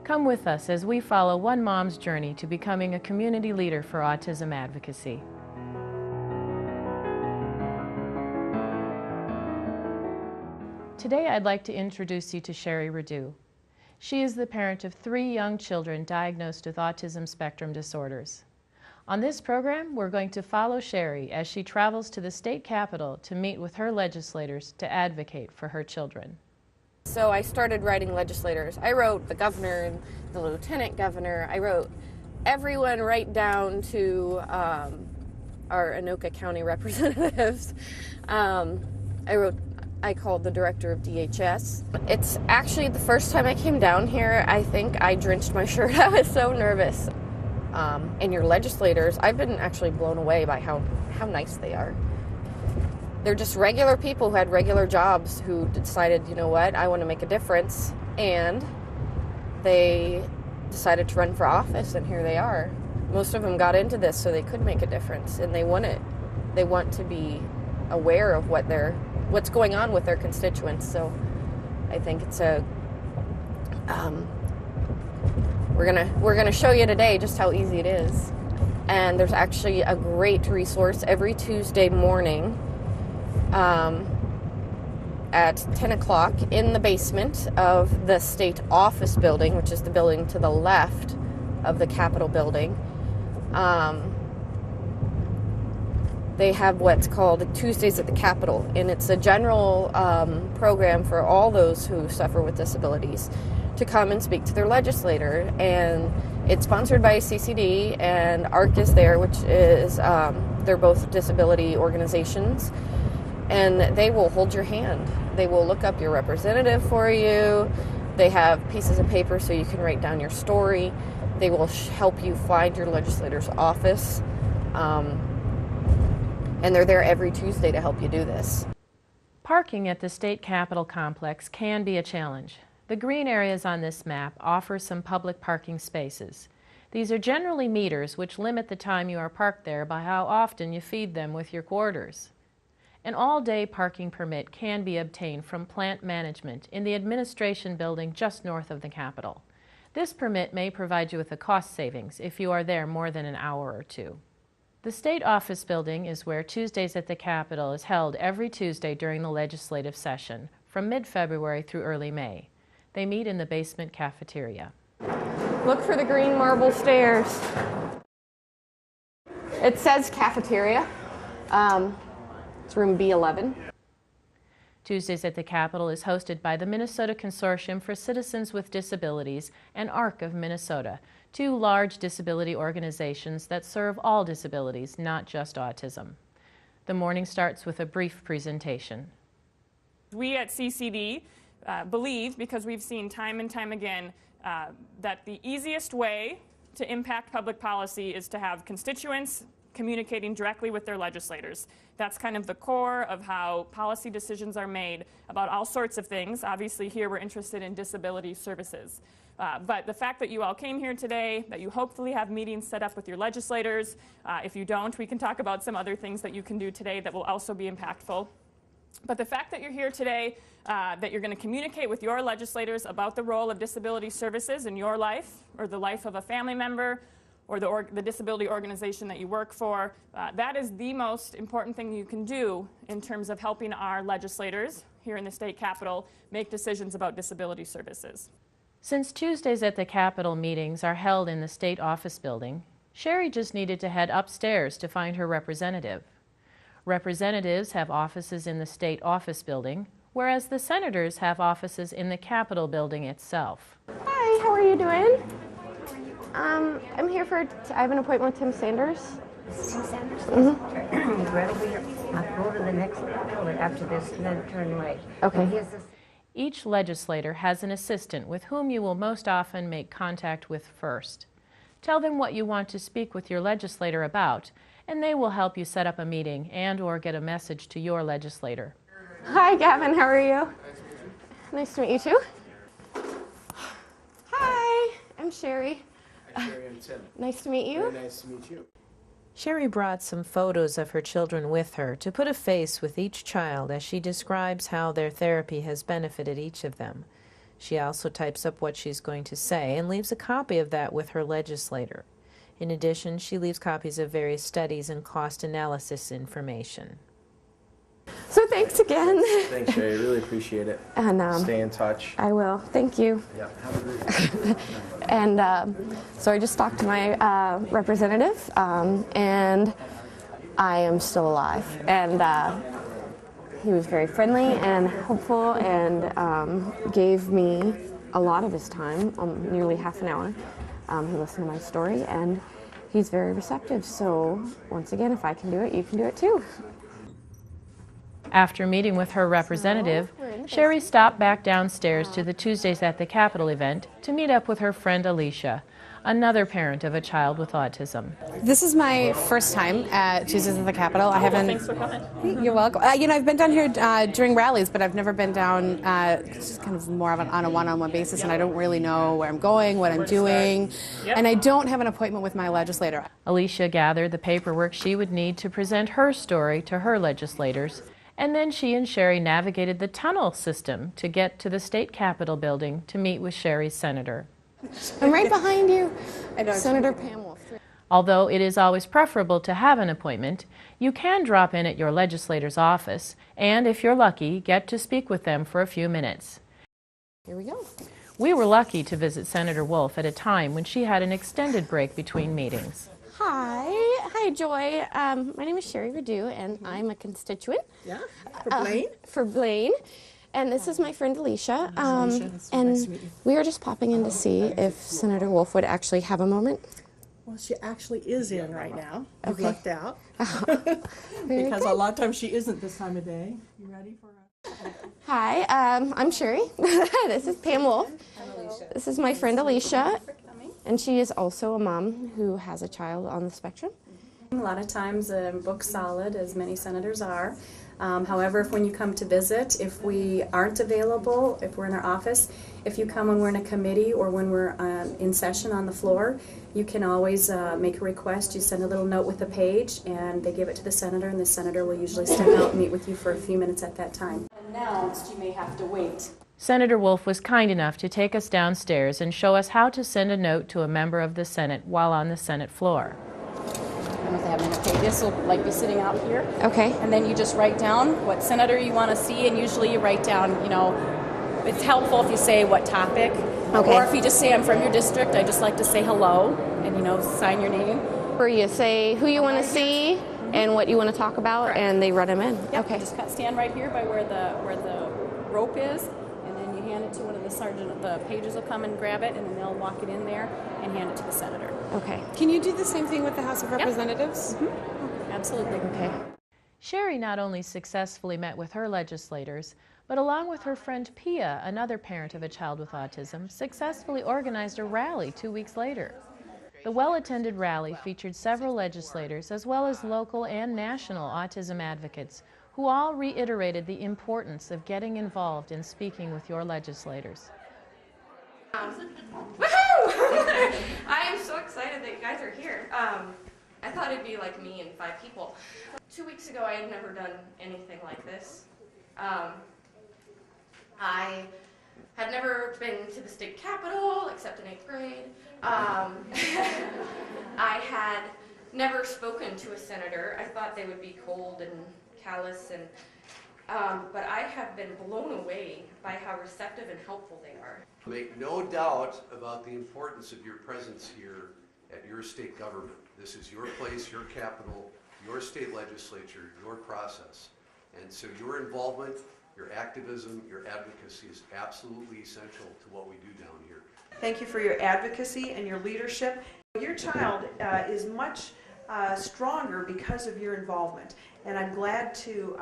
Come with us as we follow one mom's journey to becoming a community leader for autism advocacy. Today I'd like to introduce you to Sheri. She is the parent of 3 young children diagnosed with autism spectrum disorders. On this program, we're going to follow Sheri as she travels to the state capitol to meet with her legislators to advocate for her children. So I started writing legislators. I wrote the governor and the lieutenant governor. I wrote everyone right down to our Anoka County representatives. I called the director of DHS. It's actually the first time I came down here, I think I drenched my shirt. I was so nervous. And your legislators, I've been actually blown away by how nice they are. They're just regular people who had regular jobs who decided, you know what, I want to make a difference. And they decided to run for office, and here they are. Most of them got into this so they could make a difference, and they want it. They want to be aware of what's going on with their constituents. So I think it's we're gonna show you today just how easy it is. And there's actually a great resource every Tuesday morning at 10 o'clock in the basement of the state office building, which is the building to the left of the Capitol building. They have what's called Tuesdays at the Capitol, and it's a general program for all those who suffer with disabilities to come and speak to their legislator. And it's sponsored by CCD, and ARC is there, which is, they're both disability organizations, and they will hold your hand. They will look up your representative for you. They have pieces of paper so you can write down your story. They will help you find your legislator's office. And they're there every Tuesday to help you do this. Parking at the state capitol complex can be a challenge. The green areas on this map offer some public parking spaces. These are generally meters which limit the time you are parked there by how often you feed them with your quarters. An all-day parking permit can be obtained from plant management in the administration building just north of the Capitol. This permit may provide you with a cost savings if you are there more than an hour or two. The state office building is where Tuesdays at the Capitol is held every Tuesday during the legislative session, from mid-February through early May. They meet in the basement cafeteria. Look for the green marble stairs. It says cafeteria. It's room B11. Tuesdays at the Capitol is hosted by the Minnesota Consortium for Citizens with Disabilities and ARC of Minnesota, 2 large disability organizations that serve all disabilities, not just autism. The morning starts with a brief presentation. We at CCD believe, because we've seen time and time again, that the easiest way to impact public policy is to have constituents communicating directly with their legislators. That's kind of the core of how policy decisions are made about all sorts of things. Obviously here we're interested in disability services. But the fact that you all came here today, that you hopefully have meetings set up with your legislators. If you don't, we can talk about some other things that you can do today that will also be impactful. But the fact that you're here today, that you're going to communicate with your legislators about the role of disability services in your life, or the life of a family member, or the disability organization that you work for, that is the most important thing you can do in terms of helping our legislators here in the state capitol make decisions about disability services. Since Tuesdays at the Capitol meetings are held in the state office building, Sheri just needed to head upstairs to find her representative. Representatives have offices in the state office building, whereas the senators have offices in the Capitol building itself. Hi, how are you doing? I'm here I have an appointment with Tim Sanders. Tim Sanders? Mm-hmm. He's right over here. I'll go to the next building after this and then turn right. Okay. Each legislator has an assistant with whom you will most often make contact with first. Tell them what you want to speak with your legislator about, and they will help you set up a meeting and/or get a message to your legislator. Hi, Gavin. How are you? Nice to meet you too. Hi, I'm Sheri. Sheri and Tim. Nice to meet you. Very nice to meet you. Sheri brought some photos of her children with her to put a face with each child as she describes how their therapy has benefited each of them. She also types up what she's going to say and leaves a copy of that with her legislator. In addition, she leaves copies of various studies and cost analysis information. So thanks again. Thanks, Sheri. Really appreciate it. And Stay in touch. I will. Thank you. Yeah, have a great day. And so I just talked to my representative, and I am still alive. And he was very friendly and hopeful, and gave me a lot of his time, nearly half an hour. He listened to my story, and he's very receptive. So once again, if I can do it, you can do it too. After meeting with her representative, Sheri stopped back downstairs to the Tuesdays at the Capitol event to meet up with her friend Alicia, another parent of a child with autism. This is my first time at Tuesdays at the Capitol. I haven't. Thanks for coming. You're welcome. I've been down here during rallies, but I've never been down just kind of more of on a one-on-one basis, and I don't really know where I'm going, what I'm doing, and I don't have an appointment with my legislator. Alicia gathered the paperwork she would need to present her story to her legislators, and then she and Sheri navigated the tunnel system to get to the state capitol building to meet with Sheri's senator. I'm right behind you, Senator Pam Wolf. Although it is always preferable to have an appointment, you can drop in at your legislator's office and, if you're lucky, get to speak with them for a few minutes. Here we go. We were lucky to visit Senator Wolf at a time when she had an extended break between meetings. Hi, Joy. My name is Sheri Redu, and I'm a constituent. Yeah, for Blaine. For Blaine. And this is my friend Alicia. Nice and to meet you. we are just popping in to see if Senator Wolf would actually have a moment. Well, she actually is in right now. You've Okay. lucked out. Very Because good. a lot of times she isn't this time of day. You ready for a... Hi, I'm Sheri. This is Pam Wolf. This is my friend Alicia. And she is also a mom who has a child on the spectrum. A lot of times book solid, as many senators are. However, when you come to visit, if we aren't available, if we're in our office, if you come when we're in a committee or when we're in session on the floor, you can always make a request. You send a little note with a page, and they give it to the senator, and the senator will usually step out and meet with you for a few minutes at that time. Announced, you may have to wait. Senator Wolf was kind enough to take us downstairs and show us how to send a note to a member of the Senate while on the Senate floor. I don't know if they have a page. This will be sitting out here. Okay. And then you just write down what senator you want to see, and usually you write down, it's helpful if you say what topic. Okay. Or if you just say I'm from your district, I just like to say hello and, sign your name. Where you say who you want to see and what you want to talk about, Correct. and they run them in. Yep, Okay. you just stand right here by where the rope is, and then you hand it to one of the sergeant. The pages will come and grab it, and then they'll walk it in there and hand it to the senator. Okay. Can you do the same thing with the House of Representatives? Absolutely. Okay. Sheri not only successfully met with her legislators, but along with her friend Pia, another parent of a child with autism, successfully organized a rally 2 weeks later. The well-attended rally featured several legislators as well as local and national autism advocates who all reiterated the importance of getting involved in speaking with your legislators. Woohoo! I am so excited that you guys are here. I thought it'd be like me and 5 people. 2 weeks ago, I had never done anything like this. I had never been to the state capitol except in 8th grade. I had never spoken to a senator. I thought they would be cold and callous, and but I have been blown away by how receptive and helpful they are. Make no doubt about the importance of your presence here at your state government. This is your place, your capital, your state legislature, your process. And so your involvement, your activism, your advocacy is absolutely essential to what we do down here. Thank you for your advocacy and your leadership. Your child is much stronger because of your involvement, and I'm glad to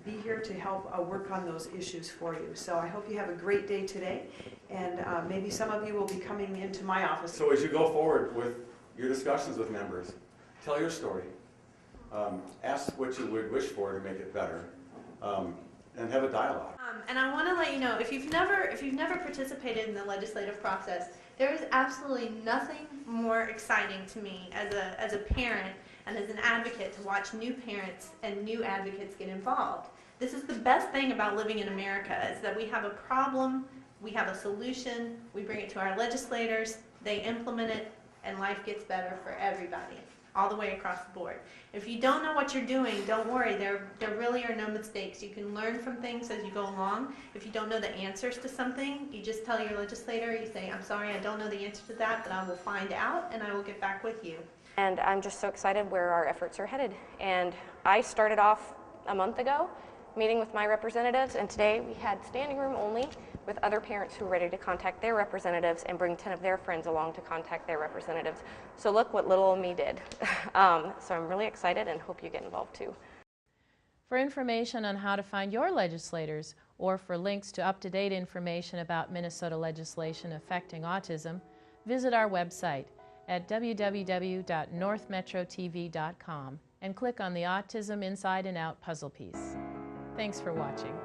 be here to help work on those issues for you. So I hope you have a great day today, and maybe some of you will be coming into my office. So as you go forward with your discussions with members, tell your story, ask what you would wish for to make it better, and have a dialogue. And I want to let you know, if you've never participated in the legislative process, there is absolutely nothing more exciting to me as a parent and as an advocate to watch new parents and new advocates get involved. This is the best thing about living in America, is that we have a problem we have a solution, we bring it to our legislators, they implement it, and life gets better for everybody, all the way across the board. If you don't know what you're doing, don't worry, there really are no mistakes. You can learn from things as you go along. If you don't know the answers to something, you just tell your legislator, you say, I'm sorry, I don't know the answer to that, but I will find out and I will get back with you. And I'm just so excited where our efforts are headed. And I started off a month ago meeting with my representatives, and today we had standing room only with other parents who are ready to contact their representatives and bring 10 of their friends along to contact their representatives. So look what little old me did. So I'm really excited and hope you get involved too. For information on how to find your legislators, or for links to up-to-date information about Minnesota legislation affecting autism, visit our website at www.northmetrotv.com and click on the Autism Inside and Out puzzle piece. Thanks for watching.